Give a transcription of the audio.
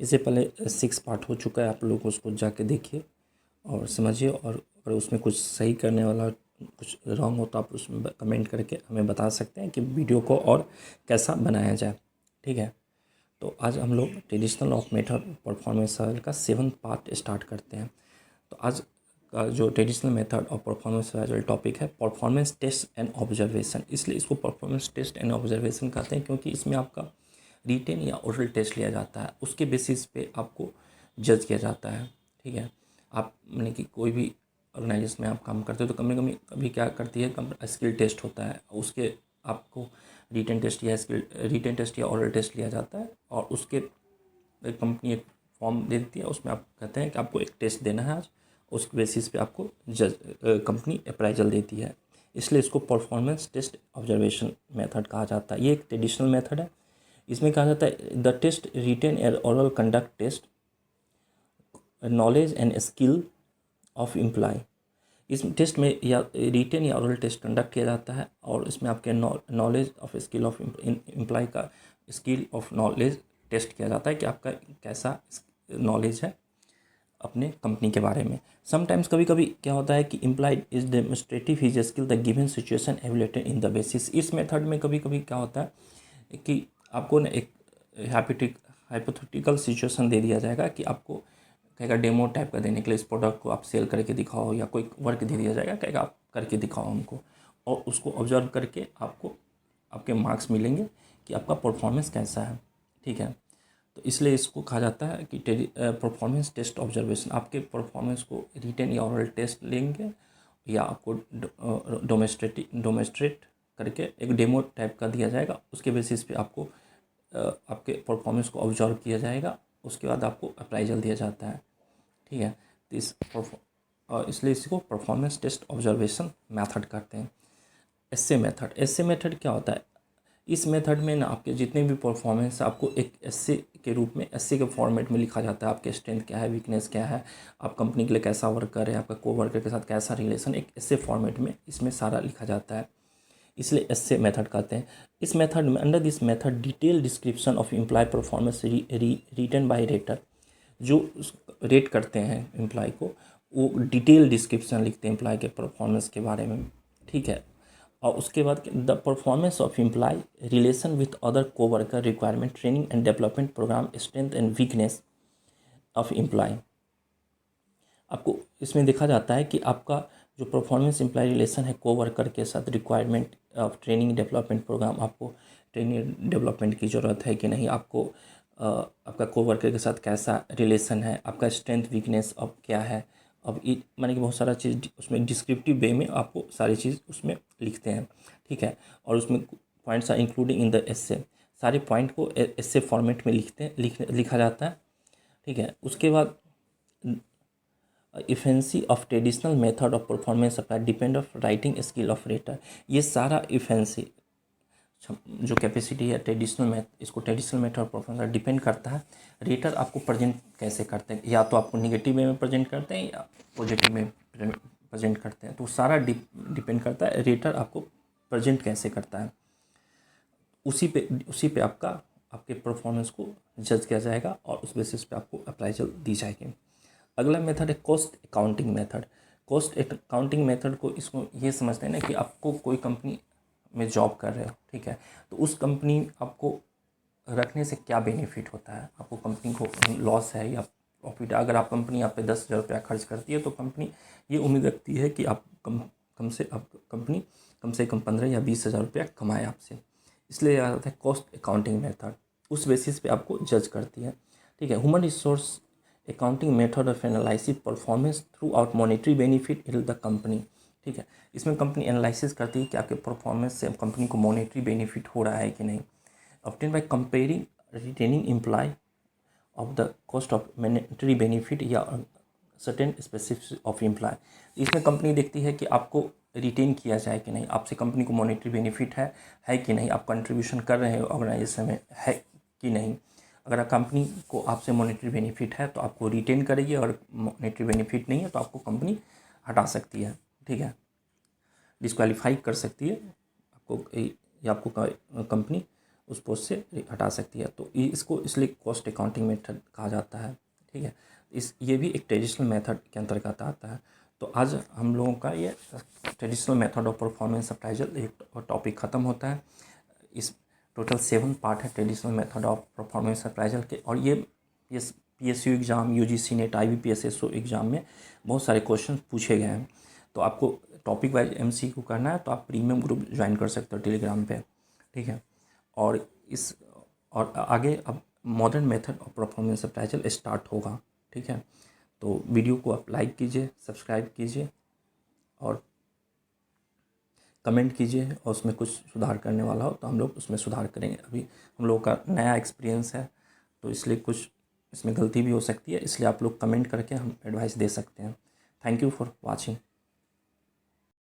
इससे पहले 6 पार्ट हो चुका है, आप लोग उसको जाके देखिए और समझिए। और अगर उसमें कुछ सही करने वाला कुछ रॉन्ग हो तो आप उसमें कमेंट करके हमें बता सकते हैं कि वीडियो को और कैसा बनाया जाए। ठीक है, तो आज हम लोग traditional of method performance survival का 7th पार्ट स्टार्ट करते हैं। तो आज का जो traditional method of performance survival topic है परफॉर्मेंस टेस्ट एंड ऑब्जर्वेशन। इसलिए इसको परफॉर्मेंस टेस्ट एंड ऑब्जर्वेशन कहते हैं, क्योंकि इसमें आपका रिटेन या ओरल टेस्ट लिया जाता है, उसके बेसिस पे आपको जज किया जाता है। ठीक है, आप माने कि कोई भी ऑर्गेनाइजेशन में आप काम करते हो तो कभी क्या करती है, स्किल टेस्ट होता है, उसके आपको रिटेन टेस्ट या ओरल टेस्ट लिया जाता है और उसके कंपनी एक फॉर्म दे देती है, उसमें आप कहते हैं कि आपको एक टेस्ट देना है आज, उसके बेसिस पे आपको कंपनी अप्राइजल देती है। इसलिए इसको परफॉर्मेंस टेस्ट ऑब्जर्वेशन मेथड कहा जाता है। ये एक ट्रेडिशनल मेथड है। इसमें कहा जाता है the test written and oral conduct test knowledge and skill of employ. इस टेस्ट में या रिटेन या ओरल टेस्ट कंडक्ट किया जाता है और इसमें आपके knowledge of skill of employ का स्किल ऑफ नॉलेज टेस्ट किया जाता है कि आपका कैसा नॉलेज है अपने कंपनी के बारे में। समटाइम्स कभी कभी क्या होता है कि employ is demonstrative his skill the given situation evaluated in the basis. इस मेथड में कभी कभी क्या होता है कि आपको ना एक हाइपोथेटिकल सिचुएशन दे दिया जाएगा कि आपको कहेगा डेमो टाइप का देने के लिए इस प्रोडक्ट को आप सेल करके दिखाओ, या कोई वर्क दे दिया जाएगा कहेगा आप करके दिखाओ हमको, और उसको ऑब्जर्व करके आपको आपके मार्क्स मिलेंगे कि आपका परफॉर्मेंस कैसा है। ठीक है, तो इसलिए इसको कहा जाता है कि परफॉर्मेंस टेस्ट ऑब्जर्वेशन। आपके परफॉर्मेंस को रिटेन या ओरल टेस्ट लेंगे या आपको डोमेस्ट्रेट करके एक डेमो टाइप का दिया जाएगा, उसके बेसिस पे आपको आपके परफॉर्मेंस को ऑब्जर्व किया जाएगा, उसके बाद आपको अप्राइजल दिया जाता है। ठीक है, तो इसलिए इसको परफॉर्मेंस टेस्ट ऑब्जर्वेशन मेथड कहते हैं। एस्से मेथड क्या होता है? इस मेथड में ना आपके जितने भी परफॉर्मेंस आपको एक एस्से के रूप में, एस्से के फॉर्मेट में लिखा जाता है। आपके स्ट्रेंथ क्या है, वीकनेस क्या है, आप कंपनी के लिए कैसा वर्क कर रहे हैं, आपका को वर्कर के साथ कैसा रिलेशन, एक एस्से फॉर्मेट में इसमें सारा लिखा जाता है, इसलिए एस्से मेथड कहते हैं। इस मेथड में, under this method detail description of employ performance written by rater. जो रेट करते हैं एम्प्लॉय को, वो डिटेल डिस्क्रिप्शन लिखते हैं एम्प्लॉय के परफॉर्मेंस के बारे में। ठीक है, और उसके बाद the performance of employ relation with other coworker requirement training and development program strength and weakness of employ. आपको इसमें देखा जाता है कि आपका जो परफॉर्मेंस एम्प्लॉय रिलेशन है कोवर्कर के साथ, requirement of training development program, आपको ट्रेनिंग डेवलपमेंट की ज़रूरत है कि नहीं, आपको आपका कोवर्कर के साथ कैसा रिलेशन है, आपका स्ट्रेंथ वीकनेस अब क्या है। अब ये माने कि बहुत सारा चीज़ उसमें डिस्क्रिप्टिव वे में आपको सारी चीज़ उसमें लिखते हैं। ठीक है, और उसमें points are including in the essay, सारे पॉइंट को एस्से फॉर्मेट में लिखा जाता है। ठीक है, उसके बाद efficiency of traditional method of performance apply depend of writing skill of rater. ये सारा इफेंसी जो कैपेसिटी है ट्रेडिशनल इसको traditional method of performance depend करता है रेटर आपको प्रेजेंट कैसे करते हैं, या तो आपको निगेटिव वे में प्रेजेंट करते हैं या पॉजिटिव में प्रेजेंट करते हैं। तो सारा डिपेंड करता है रेटर आपको प्रेजेंट कैसे करता है, उसी पे आपके परफॉर्मेंस को जज किया जाएगा और उस बेसिस पे आपको अप्राइजल दी जाएगी। अगला मेथड है cost accounting method. Cost accounting method को इसको ये समझते हैं ना कि आपको कोई कंपनी में जॉब कर रहे हो, ठीक है, तो उस कंपनी आपको रखने से क्या बेनिफिट होता है, आपको कंपनी को लॉस है या प्रॉफिट है। अगर आप कंपनी आप पे 10,000 रुपया खर्च करती है तो कंपनी ये उम्मीद रखती है कि आप कंपनी कम से कम 15 या 20,000 रुपया कमाए आपसे, इसलिए याद आता है कॉस्ट अकाउंटिंग मेथड। उस बेसिस पे आपको जज करती है। ठीक है, human resource accounting method of analysis performance through out monetary benefit in the company. ठीक है, इसमें कंपनी एनालिसिस करती है कि आपके परफॉर्मेंस से कंपनी को मॉनेटरी बेनिफिट हो रहा है कि नहीं। Obtain by comparing retaining employ of the cost of monetary benefit या सर्टेन स्पेसिफिक ऑफ एम्प्लॉय। इसमें कंपनी देखती है कि आपको रिटेन किया जाए कि नहीं, आपसे कंपनी को मॉनेटरी बेनिफिट है कि नहीं, आप कंट्रीब्यूशन कर रहे हो ऑर्गेनाइजेशन में है कि नहीं। अगर कंपनी को आपसे मॉनेटरी बेनिफिट है तो आपको रिटेन करेगी, और मॉनेटरी बेनिफिट नहीं है तो आपको कंपनी हटा सकती है। ठीक है, डिस्क्वालीफाई कर सकती है आपको, या आपको कंपनी उस पोस्ट से हटा सकती है। तो ये इसको इसलिए कॉस्ट अकाउंटिंग मेथड कहा जाता है। ठीक है, ये भी एक ट्रेडिशनल मेथड के अंतर्गत आता है। तो आज हम लोगों का ये traditional method of performance appraisal एक टॉपिक ख़त्म होता है। इस टोटल 7 पार्ट है traditional method of performance appraisal के, और ये PSU exam, UGC net, IBPS SO exam में बहुत सारे क्वेश्चन पूछे गए हैं। तो आपको टॉपिक वाइज MCQ करना है तो आप प्रीमियम ग्रुप ज्वाइन कर सकते हो टेलीग्राम पे। ठीक है, और आगे अब modern method of performance appraisal start होगा। ठीक है, तो वीडियो को आप लाइक कीजिए, सब्सक्राइब कीजिए और कमेंट कीजिए, और उसमें कुछ सुधार करने वाला हो तो हम लोग उसमें सुधार करेंगे। अभी हम लोग का नया एक्सपीरियंस है तो इसलिए कुछ इसमें गलती भी हो सकती है, इसलिए आप लोग कमेंट करके हम एडवाइस दे सकते हैं। Thank you for watching.